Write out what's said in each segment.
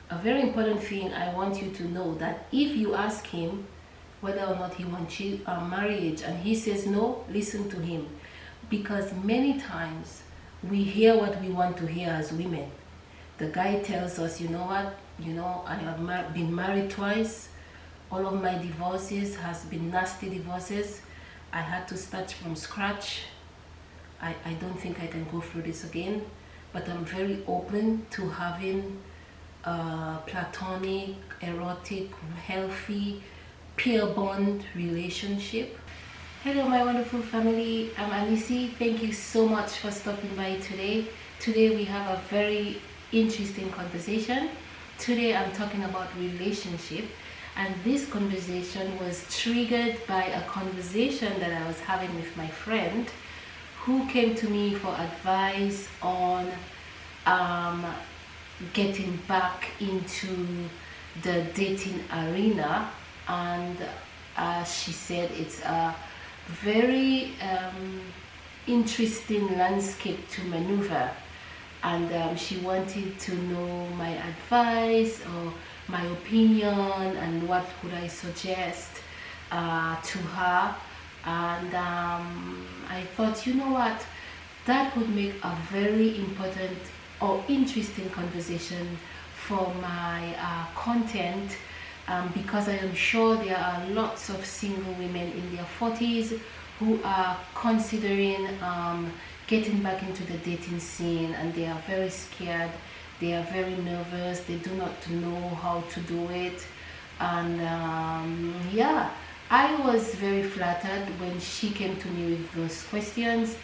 A very important thing I want you to know, that if you ask him whether or not he wants you marriage and he says no, listen to him, because many times we hear what we want to hear as women. The guy tells us, you know what, I have been married twice, all of my divorces has been nasty divorces, I had to start from scratch, I don't think I can go through this again, but I'm very open to having a platonic, erotic, healthy, peer bond relationship. Hello my wonderful family, I'm Anisi. Thank you so much for stopping by today. Today we have a very interesting conversation. Today I'm talking about relationship, and this conversation was triggered by a conversation that I was having with my friend who came to me for advice on um, getting back into the dating arena. And she said it's a very interesting landscape to maneuver, and she wanted to know my advice or my opinion and what would I suggest to her. And I thought, you know what, that would make a very important or interesting conversation for my content, because I am sure there are lots of single women in their 40s who are considering getting back into the dating scene, and they are very scared, they are very nervous, they do not know how to do it. And yeah, I was very flattered when she came to me with those questions,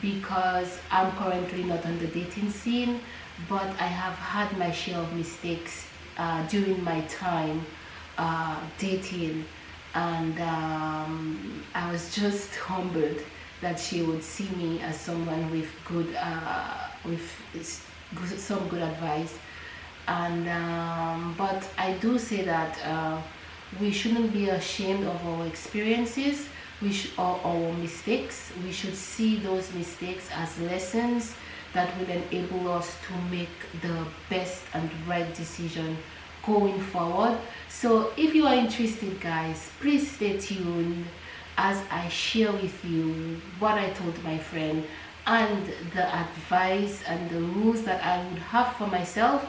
because I'm currently not on the dating scene, but I have had my share of mistakes during my time dating. And I was just humbled that she would see me as someone with some good advice. And but I do say that we shouldn't be ashamed of our experiences, or our mistakes. We should see those mistakes as lessons that will enable us to make the best and right decision going forward. So if you are interested, guys, please stay tuned as I share with you what I told my friend and the advice and the rules that I would have for myself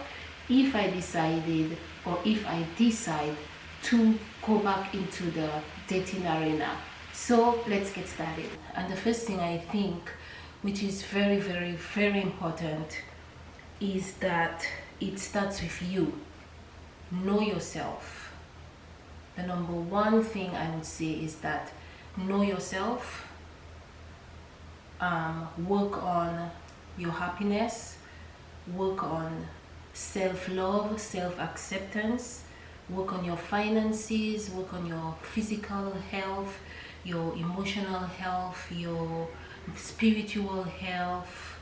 if I decided, or if I decide to go back into the dating arena. So let's get started. And the first thing I think, which is very, very, very important, is that it starts with you. Know yourself. The number one thing I would say is that know yourself. Work on your happiness, work on self-love, self-acceptance, work on your finances, work on your physical health, your emotional health, your spiritual health.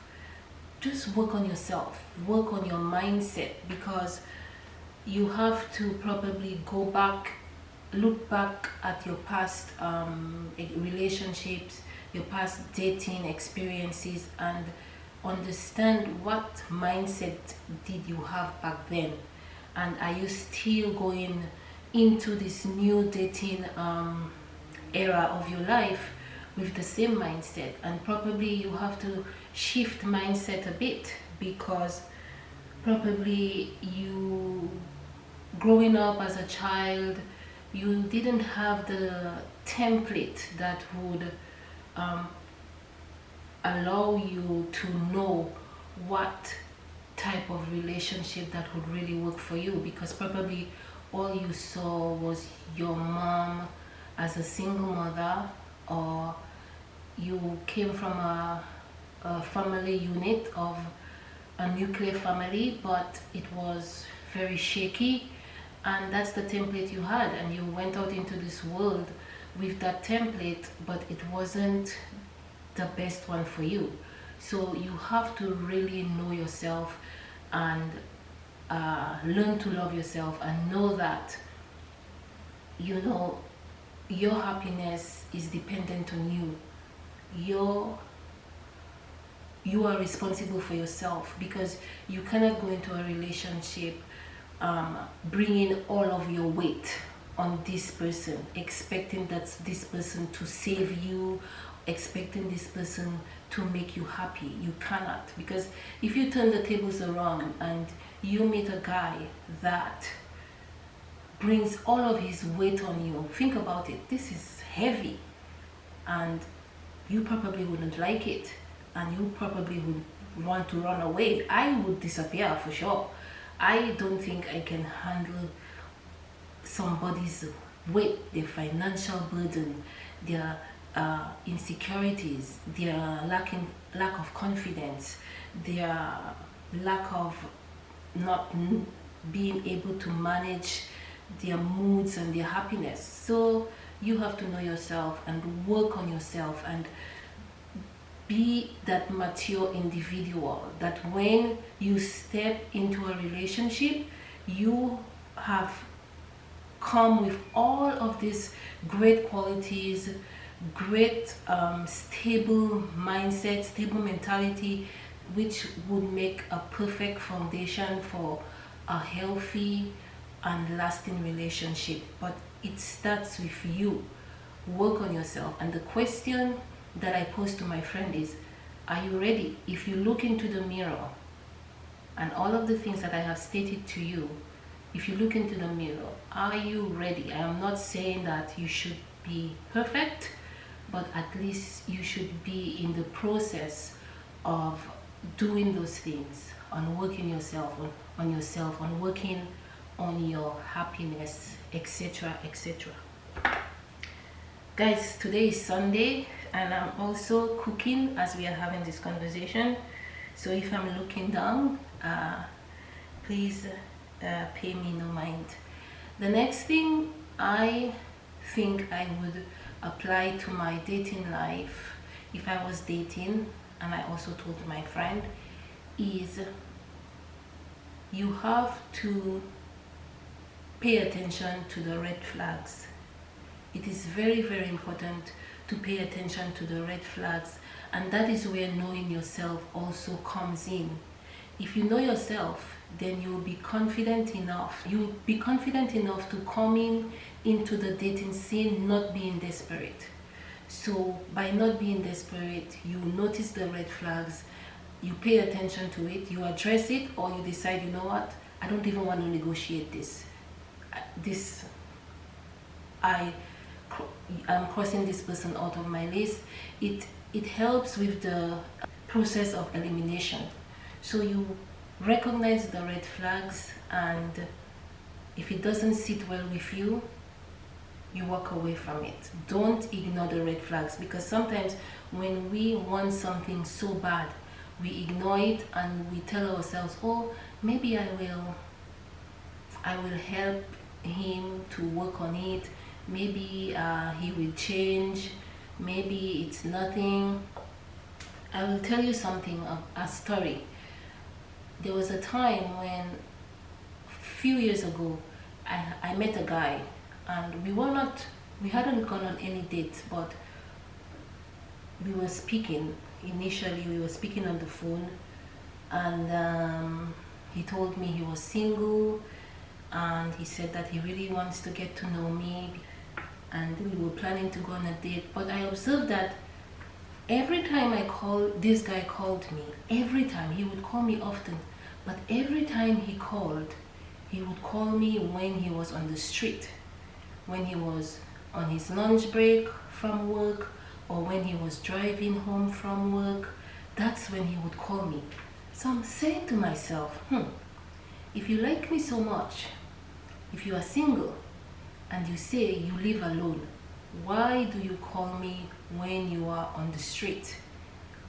Just work on yourself, work on your mindset, because you have to probably go back, look back at your past relationships, your past dating experiences, and understand what mindset did you have back then, and are you still going into this new dating era of your life with the same mindset. And probably you have to shift mindset a bit, because probably you, growing up as a child, you didn't have the template that would allow you to know what type of relationship that would really work for you, because probably all you saw was your mom as a single mother, or you came from a family unit of a nuclear family, but it was very shaky, and that's the template you had, and you went out into this world with that template, but it wasn't the best one for you. So you have to really know yourself and learn to love yourself, and know that your happiness is dependent on you. You are responsible for yourself, because you cannot go into a relationship bringing all of your weight on this person, expecting that this person to save you, expecting this person to make you happy. You cannot, because if you turn the tables around and you meet a guy that brings all of his weight on you, think about it, this is heavy, and you probably wouldn't like it, and you probably would want to run away. I would disappear for sure. I don't think I can handle somebody's weight, their financial burden, their insecurities, their lack of confidence, their lack of not being able to manage their moods and their happiness. So you have to know yourself and work on yourself and be that mature individual that when you step into a relationship, you have come with all of these great qualities, great stable mindset, stable mentality, which would make a perfect foundation for a healthy and lasting relationship. But it starts with you. Work on yourself. And the question that I pose to my friend is, are you ready? If you look into the mirror and all of the things that I have stated to you, if you look into the mirror, are you ready? I am not saying that you should be perfect, but at least you should be in the process of doing those things, on working yourself, on yourself, on working on your happiness, etc., etc. Guys, today is Sunday and I'm also cooking as we are having this conversation. So if I'm looking down, please pay me no mind. The next thing I think I would apply to my dating life if I was dating, and I also told my friend, is you have to pay attention to the red flags. It is very, very important to pay attention to the red flags, and that is where knowing yourself also comes in. If you know yourself, then you'll be confident enough. You'll be confident enough to come into the dating scene not being desperate. So by not being desperate, you notice the red flags, you pay attention to it, you address it, or you decide, you know what, I don't even want to negotiate this. I'm crossing this person out of my list. It helps with the process of elimination. So you recognize the red flags, and if it doesn't sit well with you, you walk away from it. Don't ignore the red flags, because sometimes when we want something so bad, we ignore it and we tell ourselves, oh, maybe I will help him to work on it, maybe he will change, maybe it's nothing. I will tell you something, a story. There was a time when, a few years ago, I met a guy, and we hadn't gone on any dates, but we were speaking. Initially we were speaking on the phone, and he told me he was single, and he said that he really wants to get to know me, and we were planning to go on a date. But I observed that every time this guy called me, every time, he would call me often, but every time he called, he would call me when he was on the street, when he was on his lunch break from work, or when he was driving home from work. That's when he would call me. So I'm saying to myself, if you like me so much, if you are single and you say you live alone, why do you call me when you are on the street?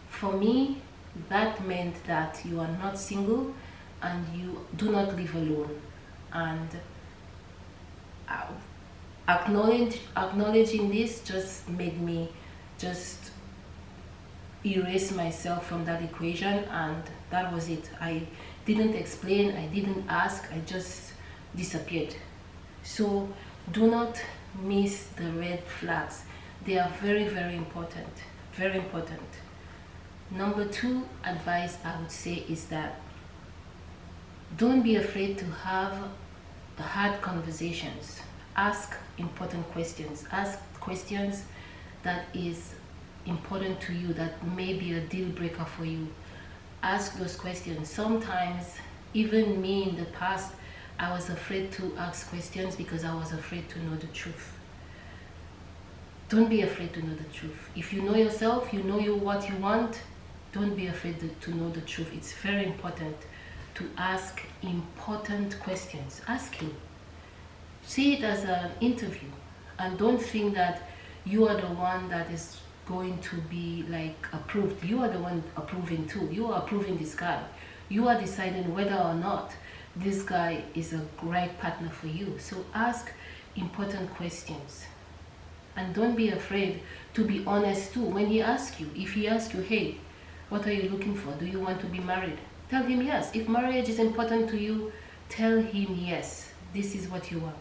For me, that meant that you are not single and you do not live alone. And acknowledging this just made me just erase myself from that equation, and that was it. I didn't explain, I didn't ask, I just disappeared. So do not miss the red flags. They are very, very important. Very important. Number 2 advice I would say is that Don't be afraid to have hard conversations. Ask important questions. Ask questions that is important to you, that may be a deal breaker for you. Ask those questions. Sometimes, even me in the past, I was afraid to ask questions because I was afraid to know the truth. Don't be afraid to know the truth. If you know yourself, you know what you want, don't be afraid to know the truth. It's very important to ask important questions. Ask him. See it as an interview, and don't think that you are the one that is going to be like approved. You are the one approving too. You are approving this guy. You are deciding whether or not this guy is a right partner for you. So ask important questions, and don't be afraid to be honest too when he asks you. If he asks you, hey, what are you looking for? Do you want to be married? Tell him yes. If marriage is important to you, tell him yes, this is what you want.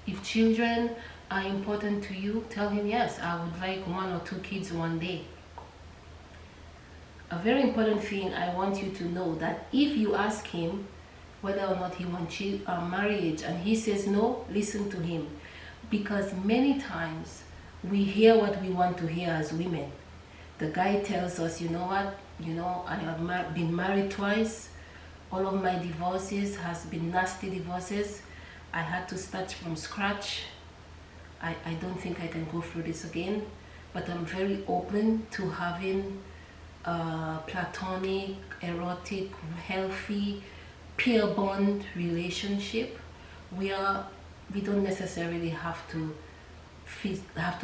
If children are important to you, tell him yes, I would like 1 or 2 kids one day. A very important thing I want you to know, that if you ask him whether or not he wants marriage and he says no, listen to him. Because many times we hear what we want to hear as women. The guy tells us, you know what, I have been married twice. All of my divorces has been nasty divorces. I had to start from scratch. I don't think I can go through this again, but I'm very open to having a platonic, erotic, healthy, peer bond relationship where we don't necessarily have to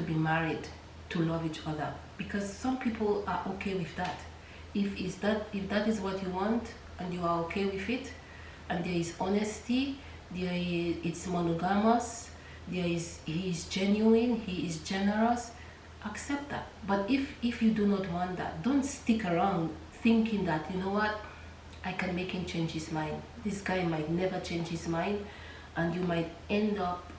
be married to love each other, because some people are okay with that. If that is what you want and you are okay with it, and there is honesty, it's monogamous, he is genuine, he is generous, accept that. But if you do not want that, don't stick around thinking that, you know what, I can make him change his mind. This guy might never change his mind, and you might end up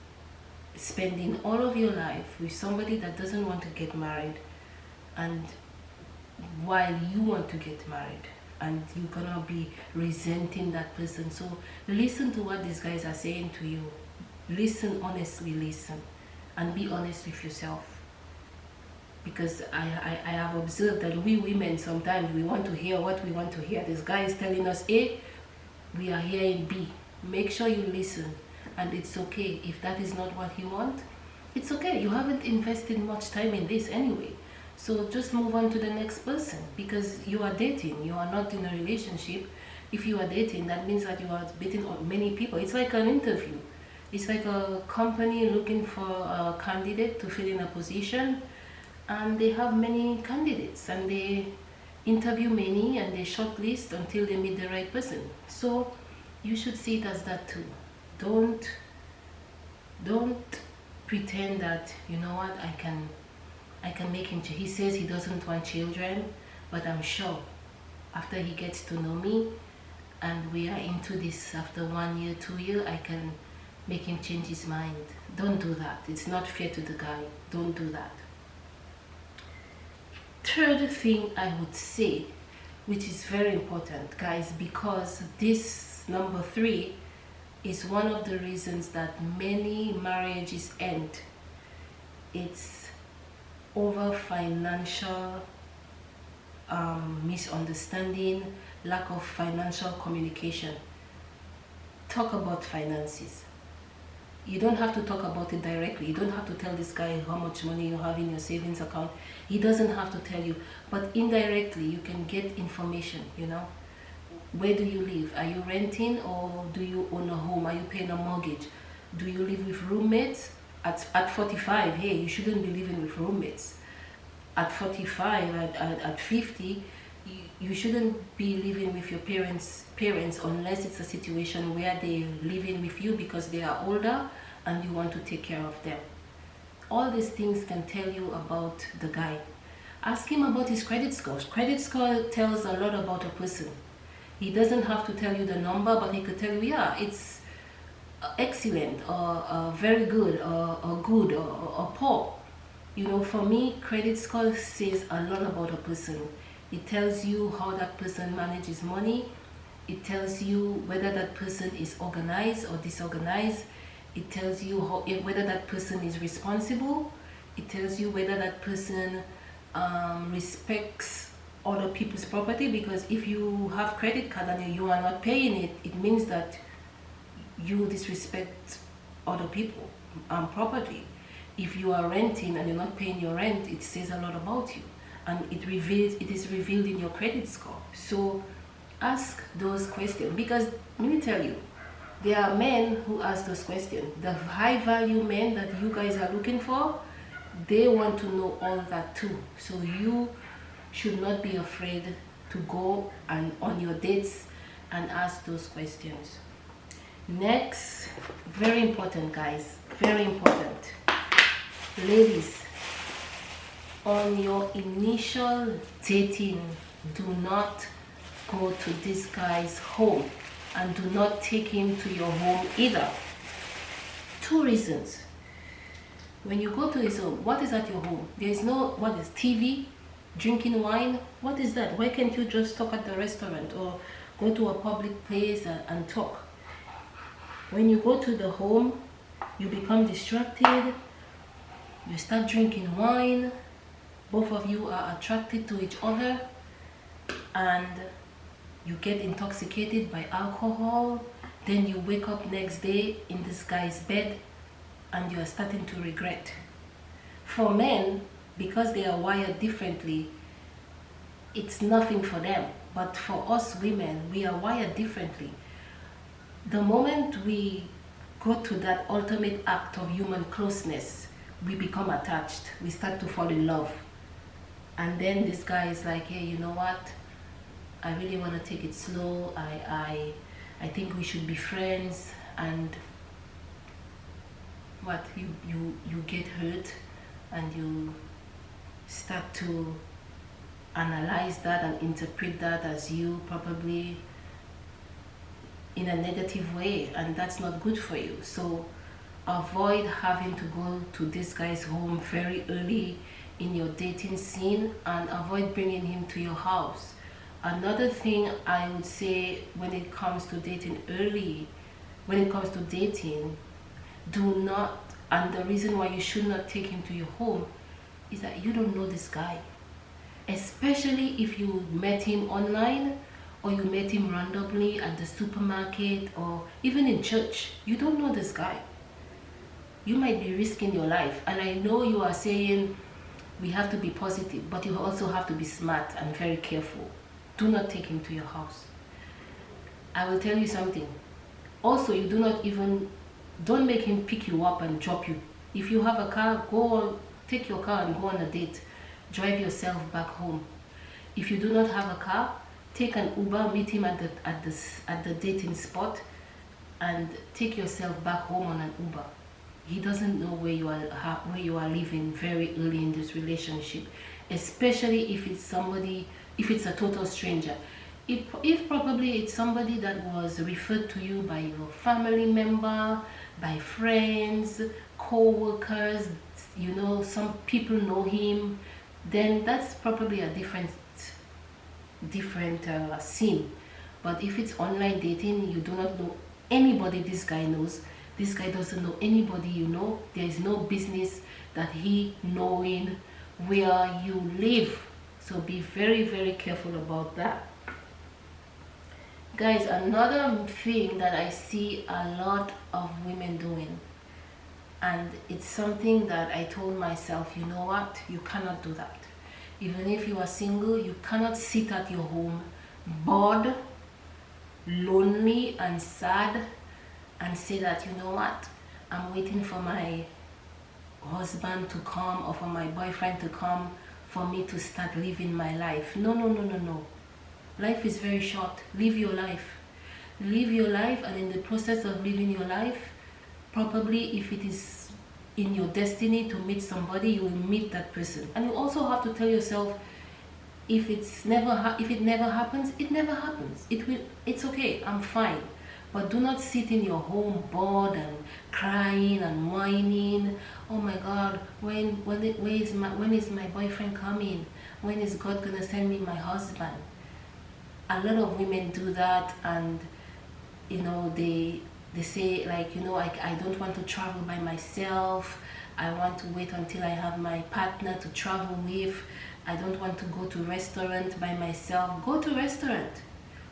spending all of your life with somebody that doesn't want to get married, and while you want to get married, and you're gonna be resenting that person. So listen to what these guys are saying to you. Listen, honestly listen, and be honest with yourself. Because I have observed that we women, sometimes we want to hear what we want to hear. This guy is telling us A, we are hearing B. Make sure you listen, and it's okay if that is not what you want. It's okay, you haven't invested much time in this anyway. So just move on to the next person, because you are dating, you are not in a relationship. If you are dating, that means that you are dating many people. It's like an interview. It's like a company looking for a candidate to fill in a position, and they have many candidates, and they interview many, and they shortlist until they meet the right person. So you should see it as that too. Don't pretend that, you know what, I can make him change. He says he doesn't want children, but I'm sure after he gets to know me and we are into this after 1 year, 2 years, I can make him change his mind. Don't do that. It's not fair to the guy. Don't do that. Third thing I would say, which is very important, guys, because this number 3 is one of the reasons that many marriages end. It's over financial misunderstanding, lack of financial communication. Talk about finances. You don't have to talk about it directly. You don't have to tell this guy how much money you have in your savings account. He doesn't have to tell you, but indirectly you can get information. Where do you live? Are you renting, or do you own a home? Are you paying a mortgage? Do you live with roommates? At 45, hey, you shouldn't be living with roommates. At 45, at 50, you shouldn't be living with your parents unless it's a situation where they're living with you because they are older and you want to take care of them. All these things can tell you about the guy. Ask him about his credit score. Credit score tells a lot about a person. He doesn't have to tell you the number, but he could tell you, yeah, it's excellent, or very good, or good, or poor. For me, credit score says a lot about a person. It tells you how that person manages money. It tells you whether that person is organized or disorganized. It tells you whether that person is responsible. It tells you whether that person respects other people's property, because if you have credit card and you are not paying it, it means that you disrespect other people property. If you are renting and you're not paying your rent, it says a lot about you, and it is revealed in your credit score. So ask those questions, because let me tell you, there are men who ask those questions. The high value men that you guys are looking for, they want to know all that too. So you should not be afraid to go and on your dates and ask those questions. Next, very important guys, very important. Ladies, on your initial dating, do not go to this guy's home, and do not take him to your home either. Two reasons. When you go to his home, what is at your home? There is no, what is TV, drinking wine? What is that? Why can't you just talk at the restaurant or go to a public place and talk? When you go to the home, you become distracted, you start drinking wine, both of you are attracted to each other, and you get intoxicated by alcohol. Then you wake up next day in this guy's bed and you are starting to regret. For men, because they are wired differently, it's nothing for them. But for us women, we are wired differently. The moment we go to that ultimate act of human closeness, we become attached. We start to fall in love. And then this guy is like, hey, you know what? I really want to take it slow. I think we should be friends. And what, you get hurt and you start to analyze that and interpret that as you probably in a negative way, and that's not good for you. So avoid having to go to this guy's home very early in your dating scene, and avoid bringing him to your house. Another thing I would say when it comes to dating early, when it comes to dating, do not, and the reason why you should not take him to your home is that you don't know this guy. Especially if you met him online, or you met him randomly at the supermarket, or even in church. You don't know this guy. You might be risking your life. And I know you are saying we have to be positive, but you also have to be smart and very careful. Do not take him to your house. I will tell you something. Also, you don't make him pick you up and drop you. If you have a car, take your car and go on a date. Drive yourself back home. If you do not have a car, take an Uber, meet him at the dating spot, and take yourself back home on an Uber. He doesn't know where you are living very early in this relationship, especially if it's a total stranger. If probably it's somebody that was referred to you by your family member, by friends, co-workers, some people know him, then that's probably a different scene. But if it's online dating, you do not know anybody this guy knows. This guy doesn't know anybody you know. There is no business that he knowing where you live. So be very, very careful about that. Guys, another thing that I see a lot of women doing, and it's something that I told myself, you know what, you cannot do that. Even if you are single, you cannot sit at your home bored, lonely and sad and say that, you know what, I'm waiting for my husband to come or for my boyfriend to come for me to start living my life. No. Life is very short. Live your life. Live your life, and in the process of living your life, probably if it is in your destiny to meet somebody, you will meet that person. And you also have to tell yourself, if it never happens, it never happens. It's okay, I'm fine. But do not sit in your home bored and crying and whining. Oh my God, when is my boyfriend coming? When is God gonna send me my husband? a lot of women do that, and they say, like, I don't want to travel by myself. I want to wait until I have my partner to travel with. I don't want to go to restaurant by myself. Go to restaurant,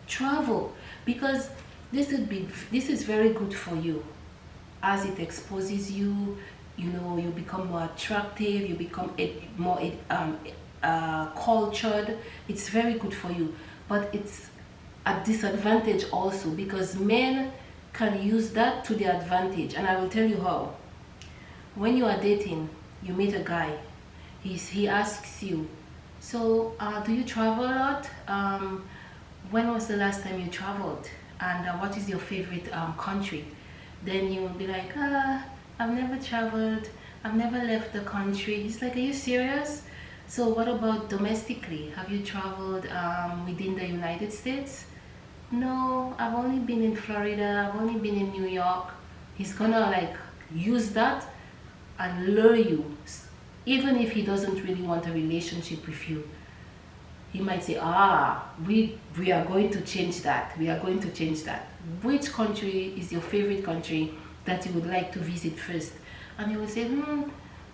travel, because this is very good for you, as it exposes you. You become more attractive, you become more cultured. It's very good for you, but it's a disadvantage also, because men can use that to their advantage, and I will tell you how. When you are dating, you meet a guy, he asks you, so do you travel a lot? When was the last time you traveled? And what is your favorite country? Then you'll be like, I've never traveled, I've never left the country. He's like, are you serious? So what about domestically? Have you traveled within the United States? No, I've only been in Florida, I've only been in New York. He's gonna like use that and lure you, even if he doesn't really want a relationship with you. He might say, we are going to change that, we are going to change that. Which country is your favorite country that you would like to visit first? And you will say,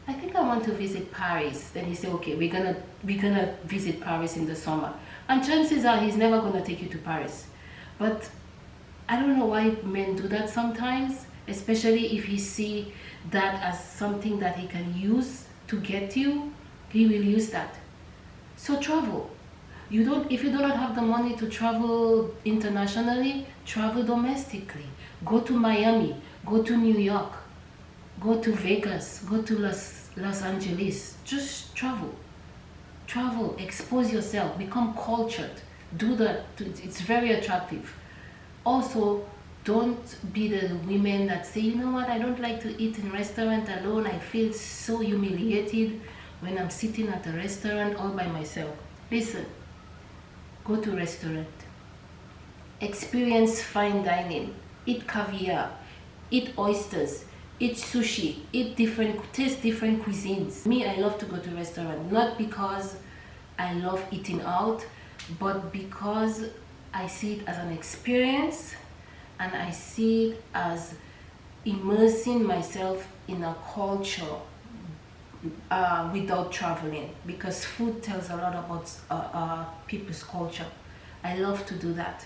I think I want to visit Paris. Then he say, okay, we're gonna visit Paris in the summer. And chances are he's never gonna take you to Paris. But I don't know why men do that sometimes, especially if he see that as something that he can use to get you. He will use that. So travel. If you do not have the money to travel internationally, travel domestically. Go to Miami, go to New York, go to Vegas, go to Los Angeles. Just travel, expose yourself, become cultured. Do that. It's very attractive. Also, don't be the women that say, you know what, I don't like to eat in restaurant alone. I feel so humiliated when I'm sitting at a restaurant all by myself. Listen, go to restaurant, experience fine dining, eat caviar, eat oysters, eat sushi, taste different cuisines. Me, I love to go to restaurant, not because I love eating out, but because I see it as an experience, and I see it as immersing myself in a culture without traveling, because food tells a lot about people's culture. I love to do that,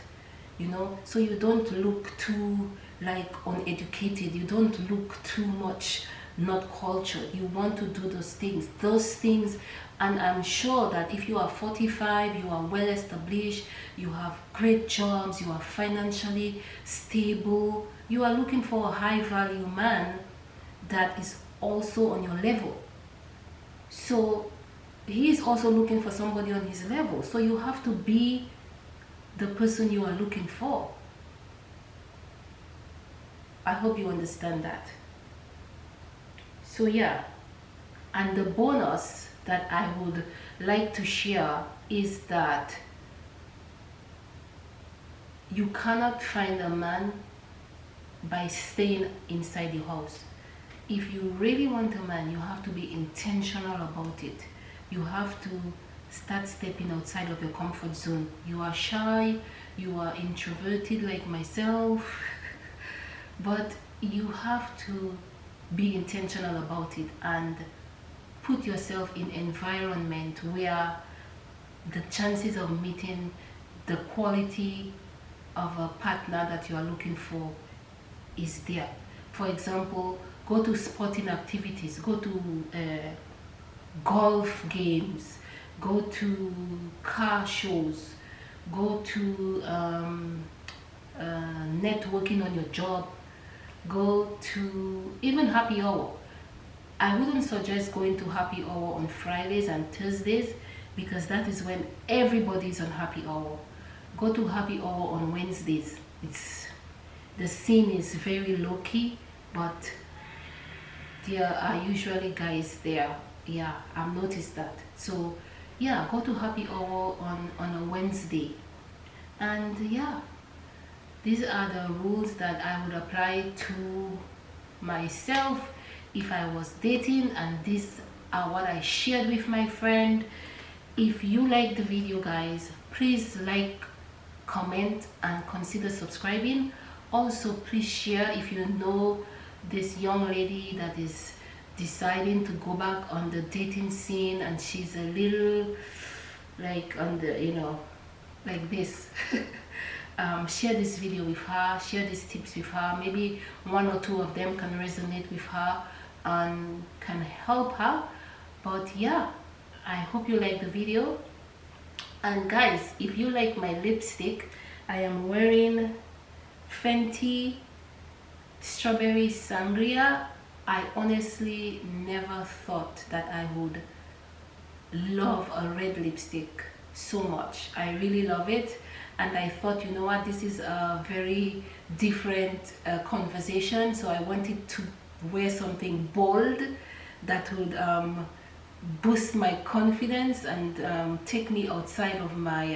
so you don't look too like uneducated, you don't look too much not cultured. You want to do those things. And I'm sure that if you are 45, you are well established, you have great jobs, you are financially stable, you are looking for a high value man that is also on your level. So he is also looking for somebody on his level. So you have to be the person you are looking for. I hope you understand that. So yeah, and the bonus that I would like to share is that you cannot find a man by staying inside the house. If you really want a man, you have to be intentional about it. You have to start stepping outside of your comfort zone. You are shy, you are introverted like myself, but you have to be intentional about it and put yourself in environment where the chances of meeting the quality of a partner that you are looking for is there. For example, go to sporting activities, go to golf games, go to car shows, go to networking on your job, go to even happy hour. I wouldn't suggest going to happy hour on Fridays and Thursdays, because that is when everybody is on happy hour. Go to happy hour on Wednesdays. The scene is very low key, but there are usually guys there. Yeah, I've noticed that. So yeah, go to happy hour on a Wednesday. And yeah, these are the rules that I would apply to myself if I was dating, and these are what I shared with my friend. If you like the video, guys, please like comment, and consider subscribing. Also, please share if you know this young lady that is deciding to go back on the dating scene and she's a little like on the, you know, like this. Share this video with her, share these tips with her. Maybe one or two of them can resonate with her and can help her. But yeah, I hope you like the video. And guys, if you like my lipstick, I am wearing Fenty Strawberry Sangria. I honestly never thought that I would love a red lipstick so much. I really love it, and I thought, you know what, this is a very different conversation, so I wanted to wear something bold that would boost my confidence and take me outside of my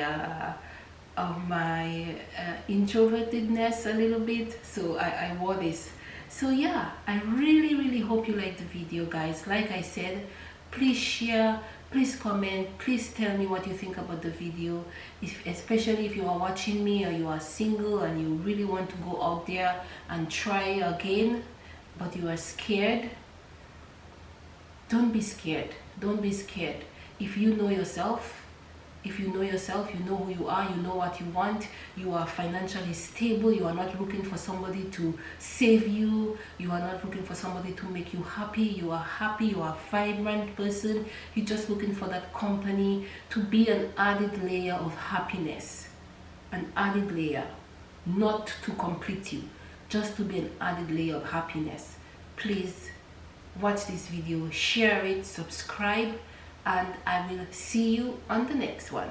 introvertedness a little bit. So I wore this. So yeah, I really hope you liked the video, guys. Like I said, please share, please comment, please tell me what you think about the video. Especially if you are watching me or you are single and you really want to go out there and try again but you are scared. Don't be scared. Don't be scared. If you know yourself, you know who you are, you know what you want, you are financially stable, you are not looking for somebody to save you, you are not looking for somebody to make you happy, you are happy, you are a vibrant person, you're just looking for that company to be an added layer of happiness, an added layer, not to complete you, just to be an added layer of happiness. Please watch this video, share it, subscribe, and I will see you on the next one.